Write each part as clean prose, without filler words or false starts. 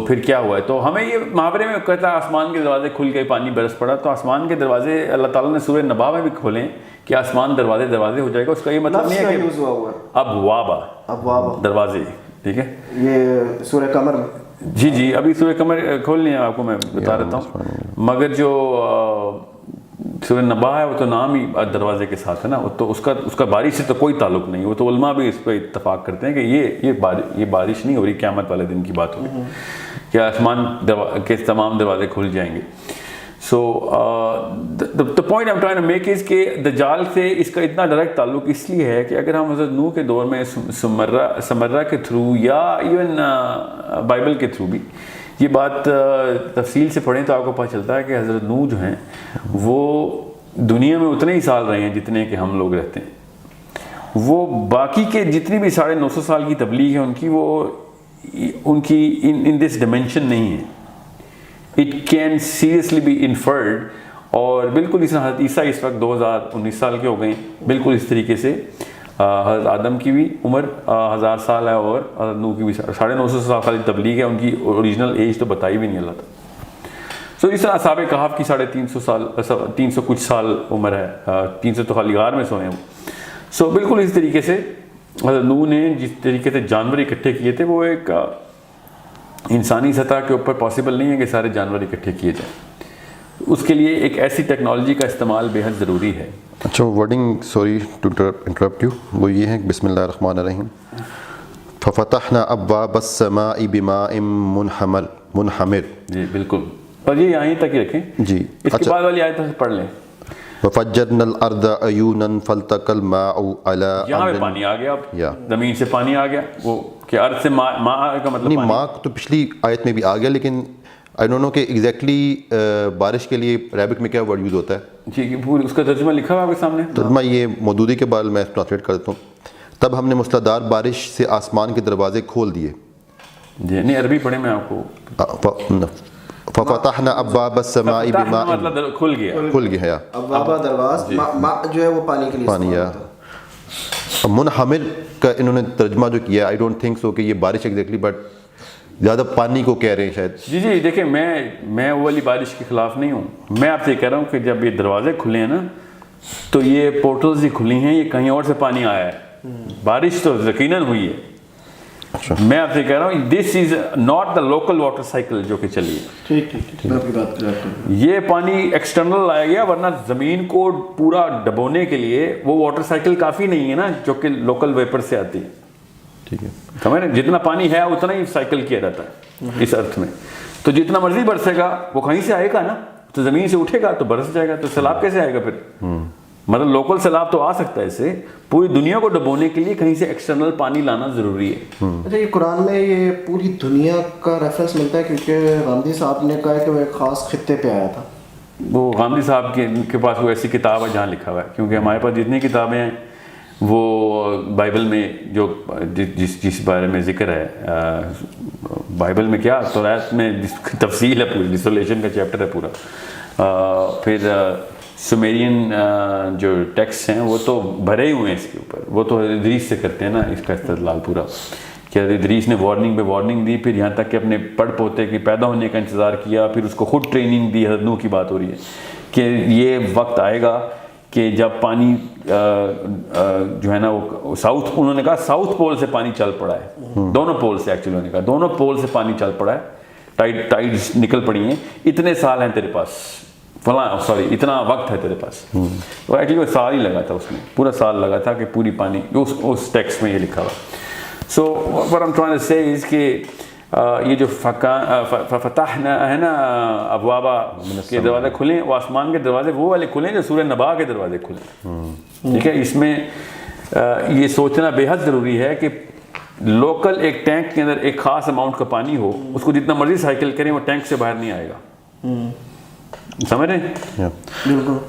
پھر کیا ہوا ہے؟ تو ہمیں یہ محاورے میں کہتا ہے آسمان کے دروازے کھل گئے، پانی برس پڑا. تو آسمان کے دروازے اللہ تعالیٰ نے سورہ نبا میں بھی کھولیں کہ آسمان دروازے ہو جائے گا. اس کا یہ مطلب نہیں ہے کہ ابوابا دروازے. ٹھیک ہے، یہ سورہ قمر. جی ابھی سورہ قمر کھول لیں آپ کو میں بتا دیتا ہوں. مگر جو سورہ نبا ہے وہ تو نام ہی دروازے کے ساتھ ہے نا، تو اس کا بارش سے تو کوئی تعلق نہیں. وہ تو علماء بھی اس پہ اتفاق کرتے ہیں کہ یہ بارش نہیں ہو رہی، قیامت والے دن کی بات ہوگی کہ آسمان کے تمام دروازے کھل جائیں گے. سو the point I'm trying to make is کہ دجال سے اس کا اتنا ڈائریکٹ تعلق اس لیے ہے کہ اگر ہم حضرت نوح کے دور میں سمرہ کے تھرو یا ایون بائبل کے تھرو بھی یہ بات تفصیل سے پڑھیں تو آپ کو پتہ چلتا ہے کہ حضرت نوح جو ہیں وہ دنیا میں اتنے ہی سال رہے ہیں جتنے کہ ہم لوگ رہتے ہیں. وہ باقی کے جتنی بھی 950 سال کی تبلیغ ہے ان کی ان دس ڈائمینشن نہیں ہے. It can seriously be inferred. اور بالکل اس طرح حضرت عیسیٰ اس وقت 2019 سال کے ہو گئے ہیں، بالکل اس طریقے سے حضرت آدم کی بھی عمر 1000 سال ہے اور حضرت نوح کی بھی 950 سال خالی تبلیغ ہے. ان کی اوریجنل ایج تو بتائی بھی نہیں اللہ تعالیٰ. سو اس طرح اصحاب کہف کی 350 سال 300 کچھ سال عمر ہے، 300 تو خالی غار میں سوئے ہیں وہ. سو بالکل اس طریقے سے حضرت نوح نے جس طریقے سے جانور اکٹھے کیے تھے وہ ایک انسانی سطح کے اوپر پاسبل نہیں ہے کہ سارے جانور اکٹھے کیے جائیں. اس کے لیے ایک ایسی ٹیکنالوجی کا استعمال بے حد ضروری ہے. اچھا wording sorry to interrupt you, وہ یہ ہے بسم اللہ الرحمن الرحیم ففتحنا ابواب السماء بماء منہمر. جی بالکل، اور یہ یہیں تک ہی رکھیں جی. اس کے بعد والی آیت پڑھ لیں. وفجرنا الارض عیونا فالتقى الماء على یہاں پہ پانی آ گیا، اب زمین سے پانی آ گیا. وہ کہ ارض سے ماء کا مطلب نہیں، ماء تو پچھلی آیت میں بھی آ گیا، لیکن آئی ڈونٹ نو کہ ایگزیکٹلی بارش کے لیے عربک میں کیا ورڈ یوز ہوتا ہے. جی پوری اس کا ترجمہ لکھا ہوا آپ کے سامنے. ترجمہ یہ مودودی کے بارے میں ٹرانسلیٹ کر دیتا ہوں. تب ہم نے موسلادھار بارش سے آسمان کے دروازے کھول دیے. جی نہیں عربی پڑھیں میں آپ کو. ففتحنا ابواب السماء بماء، مطلب کھل گیا. ابواب دروازے ماء جو ہے وہ پانی کے لیے پانی ہے. منہمر کا انہوں نے ترجمہ جو کیا آئی ڈونٹ تھنک سو کہ یہ بارش ایگزیکٹلی، بٹ زیادہ پانی کو کہہ رہے ہیں شاید. جی دیکھیں میں وہ والی بارش کے خلاف نہیں ہوں. میں آپ سے کہہ رہا ہوں کہ جب یہ دروازے کھلے ہیں نا تو یہ پورٹلز ہی کھلی ہیں، یہ کہیں اور سے پانی آیا ہے. بارش تو یقیناً ہوئی ہے. میں آپ سے کہہ رہا ہوں this is not the local water cycle جو کہ چلی ہے. ٹھیک میں آپ کی بات کر رہا ہوں. یہ پانی ایکسٹرنل لایا گیا، ورنہ زمین کو پورا ڈبونے کے لیے وہ واٹر سائیکل کافی نہیں ہے نا جو کہ لوکل ویپر سے آتی ہے. ٹھیک ہے، سمجھ رہے ہیں؟ جتنا پانی ہے اتنا ہی سائیکل کیا جاتا ہے اس ارتھ میں. تو جتنا مرضی برسے گا وہ کہیں سے آئے گا نا، تو زمین سے اٹھے گا تو برس جائے گا. تو سیلاب کیسے آئے گا پھر؟ مطلب لوکل سیلاب تو آ سکتا ہے، اس سے پوری دنیا کو ڈبونے کے لیے کہیں سے ایکسٹرنل پانی لانا ضروری ہے. اچھا یہ قرآن میں یہ پوری دنیا کا ریفرنس ملتا ہے کیونکہ غامدی صاحب نے کہا ہے کہ وہ ایک خاص خطے پہ آیا تھا. وہ غامدی صاحب کے پاس وہ ایسی کتاب ہے جہاں لکھا ہوا ہے، کیونکہ ہمارے پاس جتنی کتابیں ہیں وہ بائبل میں جو جس بارے میں ذکر ہے، بائبل میں کیا توریت میں تفصیل ہے، پوری ڈسولیشن کا چیپٹر ہے پورا. پھر سمیرین جو ٹیکسٹ ہیں وہ تو بھرے ہی ہوئے ہیں اس کے اوپر. وہ تو ادریس سے کرتے ہیں نا اس کا استدلال پورا، کہ ادریس نے وارننگ پہ وارننگ دی، پھر یہاں تک کہ اپنے پڑ پوتے کے پیدا ہونے کا انتظار کیا، پھر اس کو خود ٹریننگ دی. حضرت نوح کی بات ہو رہی ہے کہ یہ وقت آئے گا کہ جب پانی جو ہے نا وہ ساؤتھ، انہوں نے کہا ساؤتھ پول سے پانی چل پڑا ہے، دونوں پول سے، ایکچولی انہوں نے کہا دونوں پول سے پانی چل پڑا ہے، ٹائڈز نکل پڑی ہیں، اتنے سال ہیں تیرے پاس، اتنا وقت ہے تیرے پاس. تو ایکچولی وہ سال ہی لگا تھا، اس میں پورا سال لگا تھا کہ پوری پانی اس ٹیکسٹ میں یہ لکھا ہوا. سو what I'm trying to say is کہ یہ جو فتحنا ہے نا ابوابا کے دروازے کھلیں، وہ آسمان کے دروازے وہ والے کھلیں جو سورہ نبا کے دروازے کھلیں. ٹھیک ہے، اس میں یہ سوچنا بے حد ضروری ہے کہ لوکل ایک ٹینک کے اندر ایک خاص اماؤنٹ کا پانی ہو، اس کو جتنا مرضی سائیکل کریں وہ ٹینک سے باہر نہیں آئے گا. سمجھ رہے ہیں؟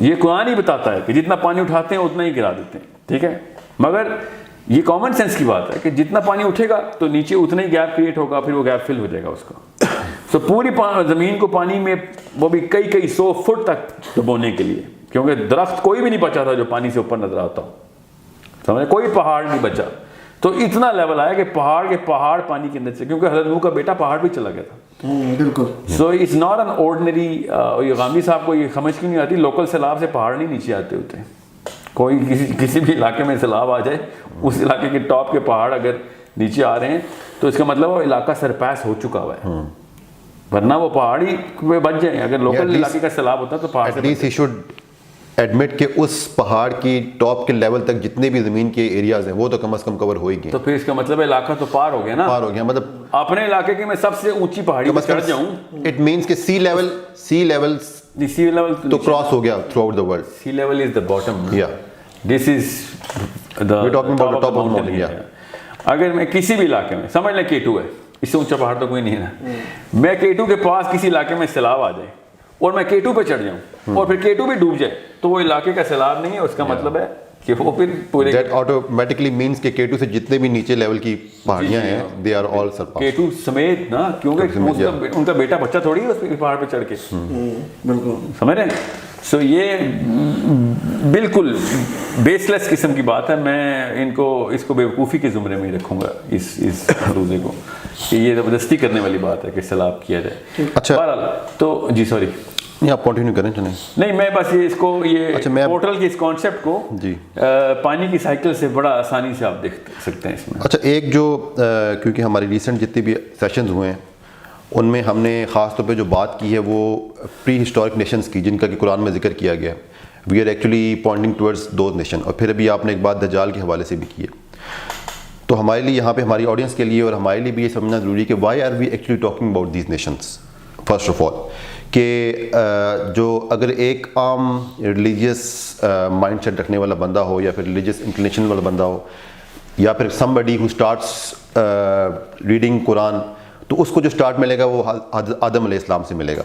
یہ قرآن ہی بتاتا ہے کہ جتنا پانی اٹھاتے ہیں اتنا ہی گرا دیتے ہیں. ٹھیک ہے، مگر یہ کامن سینس کی بات ہے کہ جتنا پانی اٹھے گا تو نیچے اتنا ہی گیپ کریٹ ہوگا، پھر وہ گیپ فل ہو جائے گا اس کا. سو پوری زمین کو پانی میں وہ بھی کئی 100 فٹ تک ڈبونے کے لیے، کیونکہ درخت کوئی بھی نہیں بچا تھا جو پانی سے اوپر نظر آتا ہو. سمجھے، کوئی پہاڑ نہیں بچا. تو اتنا لیول آیا کہ پہاڑ کے پہاڑ پانی کے اندر سے، کیونکہ حضرت نوح کا بیٹا پہاڑ بھی چلا گیا تھا. بالکل. So it's not an ordinary. یہ غامدی صاحب کو یہ سمجھ کیوں نہیں آتی, لوکل سیلاب سے پہاڑ نہیں نیچے آتے ہوتے. کوئی کسی بھی علاقے میں سیلاب آ جائے, اس علاقے کے ٹاپ کے پہاڑ اگر نیچے آ رہے ہیں تو اس کا مطلب وہ علاقہ سرپاس ہو چکا ہوا ہے, ورنہ وہ پہاڑی پہ بچ جائیں. اگر لوکل علاقے کا سیلاب ہوتا تو پہاڑ سے ایڈمٹ کہ اس پہاڑ کی ٹاپ کے لیول تک جتنے بھی زمین کے ایریاز ہیں وہ تو کم از کم کور ہو ہی گئے. تو پھر اس کا مطلب علاقہ تو پار ہو گیا نا, پار ہو گیا. مطلب اپنے علاقے کی میں سب سے اونچی پہاڑی پر چڑھ جاؤں, اٹ مینس کہ سی لیول تو کراس ہو گیا throughout the world. Sea level is the bottom. یا this is we talking about top of mountain. یا اگر میں کسی بھی علاقے میں, سمجھ لیں K2 ہے, اس سے اونچا پہاڑ تو کوئی نہیں ہے, میں K2 کے پاس کسی علاقے میں سیلاب آ جائے اور میں K2 پہ چڑھ جاؤں اور پھر K2 بھی ڈوب جائے تو وہ علاقے کا سیلاب نہیں ہے. اس کا مطلب ہے کہ وہ پھر پورے دیٹ آٹومیٹکلی مینس کہ K2 سے جتنے بھی نیچے لیول کی پہاڑیاں ہیں they are all surpass. K2 سمیت نا, کیونکہ ان کا بیٹا بچہ تھوڑی ہے اس پہاڑ پہ چڑھ کے. بالکل سمجھ رہے ہیں. سو یہ بالکل بیس لیس قسم کی بات ہے. میں اس کو بیوقوفی کے زمرے میں ہی رکھوں گا اس عروضے کو, کہ یہ زبردستی کرنے والی بات ہے کہ سیلاب کیا جائے. اچھا بہرحال تو جی سوری نہیں آپ کنٹینیو کریں. چلیں نہیں, میں بس اس کو یہ پورٹل کے اس کانسیپٹ کو جی پانی کی سائیکل سے بڑا آسانی سے آپ دیکھ سکتے ہیں اس میں. اچھا ایک جو کیونکہ ہماری ریسنٹ جتنے بھی سیشنز ہوئے ہیں ان میں ہم نے خاص طور پہ جو بات کی ہے وہ پری ہسٹورک نیشنز کی, جن کا کہ قرآن میں ذکر کیا گیا ہے. We are actually pointing towards those nation. اور پھر ابھی آپ نے ایک بات دجال کے حوالے سے بھی کی ہے. تو ہمارے لیے یہاں پہ ہماری آڈینس کے لیے اور ہمارے لیے بھی یہ سمجھنا ضروری ہے کہ why are we actually talking about these nations. First of all کہ جو اگر ایک عام ریلیجیس مائنڈ سیٹ رکھنے والا بندہ ہو یا پھر ریلیجیس انکلینیشن والا بندہ ہو یا پھر سم بڈی ہو اسٹارٹس ریڈنگ قرآن, تو اس کو جو اسٹارٹ ملے گا وہ حضرت آدم علیہ السلام سے ملے گا.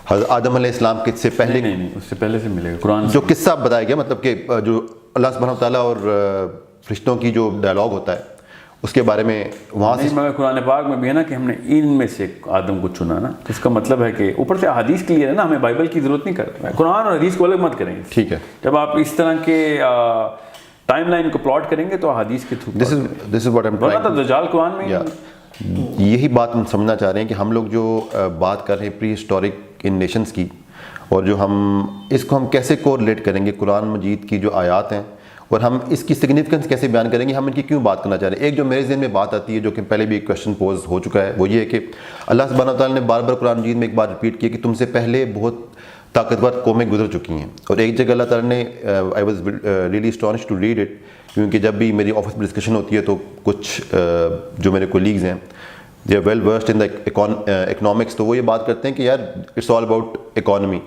حضرت آدم علیہ السلام کے سے پہلے نہیں اس سے پہلے سے ملے گا قرآن جو قصہ بتایا گیا, مطلب کہ جو اللہ سبحانہ وتعالیٰ اور فرشتوں کی جو ڈائلاگ ہوتا ہے اس کے بارے میں وہاں سے. مگر قرآن پاک میں بھی ہے نا کہ ہم نے ان میں سے آدم کو چنا نا, تو اس کا مطلب ہے کہ اوپر سے حدیث کلیئر ہے نا, ہمیں بائبل کی ضرورت نہیں کرتی. قرآن اور حدیث کو الگ مت کریں. ٹھیک ہے, جب آپ اس طرح کے ٹائم لائن کو پلاٹ کریں گے تو حدیث کے through. This is what I am trying. دجال قرآن میں یہی بات ہم سمجھنا چاہ رہے ہیں کہ ہم لوگ جو بات کر رہے ہیں پری ہسٹورک ان نیشنز کی, اور جو ہم اس کو ہم کیسے کوریلیٹ کریں گے قرآن مجید کی جو آیات ہیں, اور ہم اس کی سگنیفیکنس کیسے بیان کریں گے, ہم ان کی کیوں بات کرنا چاہ رہے ہیں. ایک جو میرے ذہن میں بات آتی ہے جو کہ پہلے بھی ایک کویشچن پوز ہو چکا ہے, وہ یہ ہے کہ اللہ سبحانہ وتعالیٰ نے بار بار قرآن مجید میں ایک بات ریپیٹ کی کہ تم سے پہلے بہت طاقتور قومیں گزر چکی ہیں. اور ایک جگہ اللہ تعالیٰ نے I was really astonish to read it, کیونکہ جب بھی میری آفس میں ڈسکشن ہوتی ہے تو کچھ جو میرے کولیگز ہیں they are well versed in the economics, تو وہ یہ بات کرتے ہیں کہ یار اٹس آل اباؤٹ اکانومی.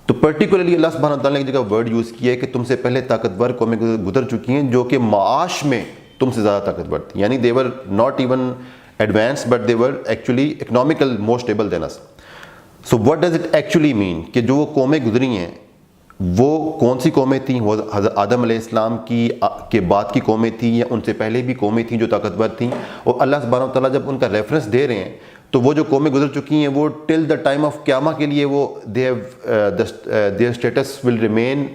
تو پرٹیکولرلی اللہ سبحانہ وتعالیٰ نے ایک جگہ ورڈ یوز کیا ہے کہ تم سے پہلے طاقتور قومیں گزر چکی ہیں جو کہ معاش میں تم سے زیادہ طاقتور تھیں. یعنی they were not even advance but they were actually economical more stable than us. So what does it actually mean کہ جو وہ قومیں گزری ہیں وہ کون سی قومیں تھیں؟ وہ حضرت آدم علیہ السلام کے بعد کی قومیں تھیں یا ان سے پہلے بھی قومیں تھیں جو طاقتور تھیں؟ اور اللہ سبحانہ وتعالیٰ جب ان کا ریفرنس دے رہے ہیں تو وہ جو قومیں گزر چکی ہیں وہ ٹل دا ٹائم آف قیامہ کے لیے وہ their status will remain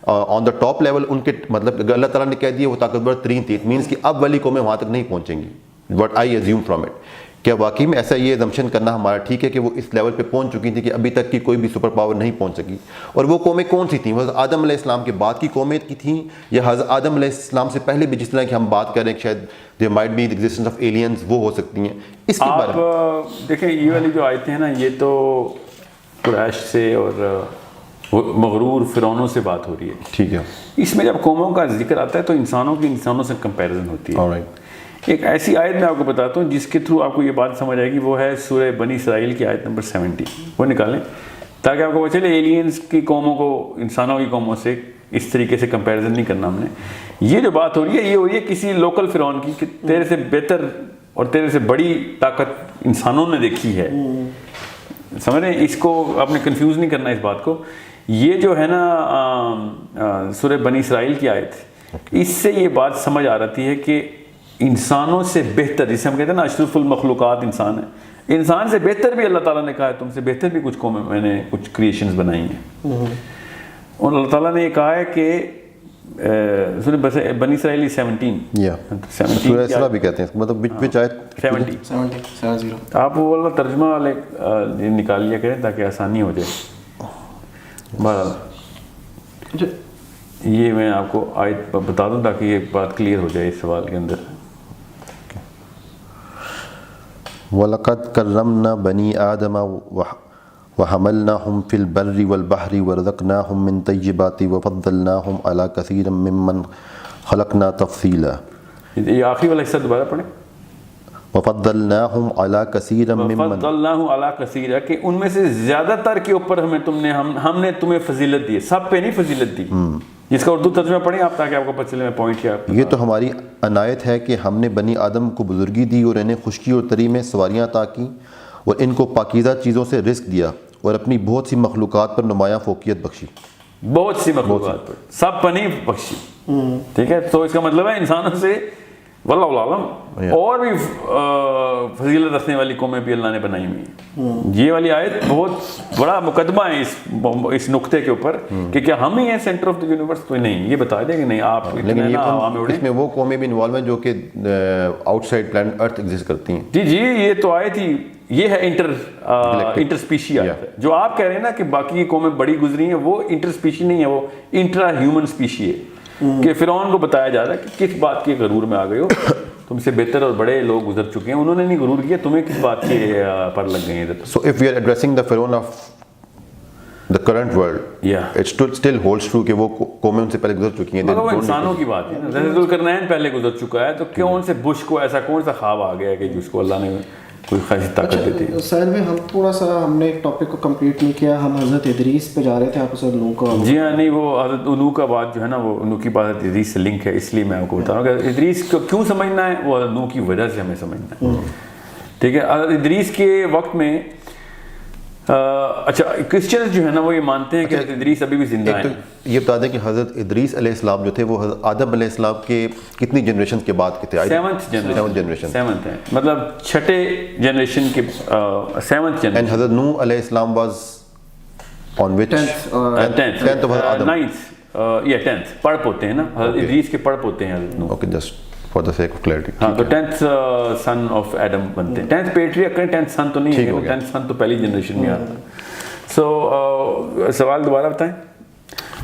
on the top level. ان کے مطلب اللہ تعالیٰ نے کہہ دیا وہ طاقتور ترین تھی, اٹ مینس کہ اب والی قومیں وہاں تک نہیں پہنچیں گی. What I assume from it, کیا واقعی میں ایسا یہ ایزمپشن کرنا ہمارا ٹھیک ہے کہ وہ اس لیول پہ پہنچ چکی تھی کہ ابھی تک کی کوئی بھی سپر پاور نہیں پہنچ سکی؟ اور وہ قومیں کون سی تھیں؟ وہ حضرت آدم علیہ السلام کے بعد کی قومیں کی تھیں یا حضرت آدم علیہ السلام سے پہلے بھی جس طرح کہ ہم بات کر رہے ہیں کہ شاید there might be the existence of aliens وہ ہو سکتی ہیں؟ اس کے بارے میں دیکھیں یہ والی جو آیتیں ہیں نا یہ تو قریش سے اور مغرور فرعونوں سے بات ہو رہی ہے. ٹھیک ہے, اس میں جب قوموں کا ذکر آتا ہے تو انسانوں کی انسانوں سے کمپیریزن ہوتی ہے. alright. ایک ایسی آیت میں آپ کو بتاتا ہوں جس کے تھرو آپ کو یہ بات سمجھ آئے گی, وہ ہے سورہ بنی اسرائیل کی آیت نمبر 70. وہ نکالیں تاکہ آپ کو پتہ چلے ایلینز کی قوموں کو انسانوں کی قوموں سے اس طریقے سے کمپیریزن نہیں کرنا ہم نے. یہ جو بات ہو رہی ہے یہ ہو رہی ہے کسی لوکل فرعون کی کہ تیرے سے بہتر اور تیرے سے بڑی طاقت انسانوں نے دیکھی ہے. سمجھ رہے ہیں, اس کو آپ نے کنفیوز نہیں کرنا اس بات کو. یہ جو ہے نا سورہ بنی اسرائیل کی آیت, اس سے یہ بات سمجھ آ رہی ہے کہ انسانوں سے بہتر, جسے ہم کہتے ہیں نا اشرف المخلوقات انسان ہے, انسان سے بہتر بھی اللہ تعالیٰ نے کہا ہے تم سے بہتر بھی کچھ قومیں میں نے کچھ کریشنز بنائی ہیں. اور اللہ تعالیٰ نے یہ کہا ہے کہ سورہ بنی اسرائیل 17 یا سورہ اسراء بھی کہتے ہیں مطلب وچ آیت 70. 70. آپ وہ والا ترجمہ والے نکال لیا کریں تاکہ آسانی ہو جائے. بہرحال یہ میں آپ کو آیت بتا دوں تاکہ یہ بات کلیئر ہو جائے اس سوال کے اندر. وَلَقَدْ كَرَّمْنَا بَنِي آدَمَ وَحَمَلْنَاهُمْ فِي الْبَرِّ وَالْبَحْرِ وَرَزَقْنَاهُمْ مِنْ طَيِّبَاتِ وَفَضَّلْنَاهُمْ عَلَى كَثِيرٍ مِّمَّنْ خَلَقْنَا تَفْضِيلًا. یہ آخری والا حصہ دوبارہ پڑھیں. وَفَضَّلْنَاهُمْ عَلَى كَثِيرٍ مِّمَّنْ فَضَّلْنَاهُ عَلَى كَثِيرٍ کہ ان میں سے زیادہ تر کے اوپر ہم نے تمہیں فضیلت دی. سب پہ نہیں فضیلت دی. جس کا اردو ترجمہ پڑھیں آپ تاکہ آپ کو پتہ چلے میں پوائنٹ کیا. یہ تو ہماری عنایت ہے کہ ہم نے بنی آدم کو بزرگی دی اور انہیں خشکی اور تری میں سواریاں عطا کیں اور ان کو پاکیزہ چیزوں سے رزق دیا اور اپنی بہت سی مخلوقات پر نمایاں فوقیت بخشی. بہت سی مخلوقات پر, سب پر نہیں بخشی. ٹھیک ہے, تو اس کا مطلب ہے انسانوں سے واللہ عالم اور بھی فضیلت رکھنے والی قومیں بھی اللہ نے بنائی ہوئی ہیں. یہ والی آیت بہت بڑا مقدمہ ہے اس نقطے کے اوپر کہ کیا ہم ہی ہیں سینٹر آف دی یونیورس. تو نہیں, یہ بتا دیں کہ نہیں آپ. لیکن اس میں وہ قومیں بھی انوالو ہیں جو کہ آؤٹ سائڈ پلانٹ ارتھ ایگزسٹ کرتی ہیں. جی جی, یہ تو آیت ہی یہ ہے انٹر اسپیشی آیت ہے. جو آپ کہہ رہے ہیں نا کہ باقی یہ قومیں بڑی گزری ہیں, وہ انٹر اسپیشی نہیں ہے, وہ انٹرا ہیومن اسپیشی ہے. کہ فرعون کو بتایا جا رہا ہے کہ کس بات کے غرور میں آ گئے ہو, تم سے بہتر اور بڑے لوگ گزر چکے ہیں, انہوں نے نہیں غرور کیا, تمہیں کس بات کے پر لگ گئے ہیں. So if we are addressing the Pharaoh of the current world, it still holds true کہ وہ قومیں ان سے پہلے گزر چکی ہیں. مگر وہ انسانوں کی بات ہے نا. ذوالقرنین پہلے گزر چکا ہے, تو کون سے بش کو ایسا کون سا خواب آ گیا ہے کہ جس کو اللہ نے کوئی خاصی طاقت دیتی ہے. سائد میں ہم تھوڑا سا ہم نے ایک ٹاپک کو کمپلیٹ نہیں کیا, ہم حضرت ادریس پہ جا رہے تھے. آپ حضرت نوح کا. جی ہاں, نہیں وہ حضرت نوح کا بات جو ہے نا وہ نوح کی بات ادریس سے لنک ہے, اس لیے میں آپ کو بتا رہا ہوں کہ ادریس کو کیوں سمجھنا ہے, وہ حضرت نوح کی وجہ سے ہمیں سمجھنا ہے. ٹھیک ہے, حضرت ادریس کے وقت میں اچھا کرسچنز جو ہے نا وہ یہ مانتے ہیں کہ حضرت ادریس ابھی بھی زندہ ہیں. یہ بتا دیں کہ حضرت ادریس علیہ السلام جو تھے وہ حضرت آدم علیہ السلام کے کتنی جنریشن کے بعد کے تھے؟ 7th ہیں, مطلب چھٹے جنریشن کے 7th جنریشن. اینڈ حضرت نوح علیہ السلام was on which 10th of Adam. 10th پڑھ پوتے ہیں نا, حضرت ادریس کے پڑھ پوتے ہیں حضرت Nuh. Okay, just for the sake of clarity. ہاں, تو 10th son of Adam بنتے ہیں. 10th پیٹریارک کریں, 10th son تو نہیں ہے, 10th son تو پہلی جنریشن میں آتا ہے. سو سوال دوبارہ بتائیں.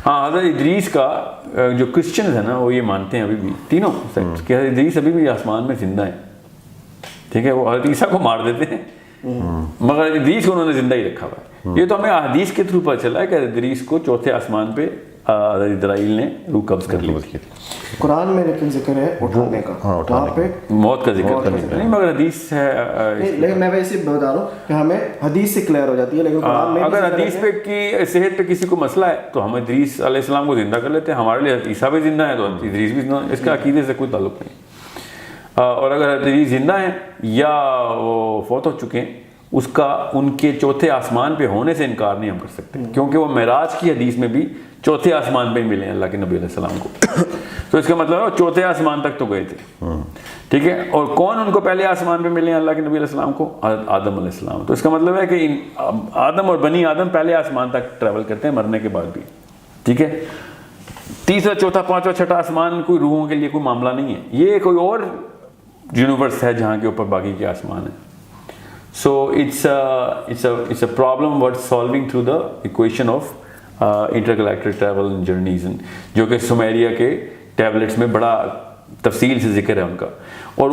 ہاں, حضرت ادریس کا جو کرسچنز ہیں نا وہ یہ مانتے ہیں ابھی بھی تینوں کہ حضرت ادریس ابھی بھی آسمان میں زندہ ہیں. ٹھیک ہے, وہ حضرت عیسیٰ کو مار دیتے ہیں مگر ادریس کو انہوں نے زندہ ہی رکھا ہوا ہے. یہ تو ہمیں احادیث کے تھرو پتہ چلا ہے کہ حضرت ادریس کو چوتھے آسمان پہ حضرت اسرائیل نے روح قبض کر لی. قرآن میں لیکن ذکر ہے اٹھانے کا, وہاں پہ موت کا ذکر نہیں, مگر حدیث ہے. لیکن میں ویسے بتا رہا ہوں کہ ہمیں حدیث سے کلیئر ہو جاتی ہے, لیکن قرآن میں اگر حدیث پہ کی صحت پہ کسی کو مسئلہ ہے تو ہم ادریس علیہ السلام کو زندہ کر لیتے ہیں. ہمارے لیے عیسیٰ بھی زندہ ہے تو ادریس بھی زندہ ہے, اس کا عقیدے سے کوئی تعلق نہیں. اور اگر ادریس زندہ ہیں یا وہ فوت ہو چکے ہیں, اس کا ان کے چوتھے آسمان پہ ہونے سے انکار نہیں ہم کر سکتے, کیونکہ وہ معراج کی حدیث میں بھی چوتھے آسمان پہ ملے ہیں اللہ کے نبی علیہ السلام کو. تو اس کا مطلب ہے وہ چوتھے آسمان تک تو گئے تھے. ٹھیک ہے, اور کون ان کو پہلے آسمان پہ ملے ہیں اللہ کے نبی علیہ السلام کو؟ آدم علیہ السلام. تو اس کا مطلب ہے کہ آدم اور بنی آدم پہلے آسمان تک ٹریول کرتے ہیں مرنے کے بعد بھی. ٹھیک ہے, تیسرا چوتھا پانچواں چھٹا آسمان کوئی روحوں کے لیے کوئی معاملہ نہیں ہے, یہ کوئی اور یونیورس ہے جہاں کے اوپر باقی کے آسمان ہیں. So it's a problem worth solving through the equation of intergalactic travel and journeys, جو کہ سمیریا کے ٹیبلٹس میں بڑا تفصیل سے ذکر ہے ان کا. اور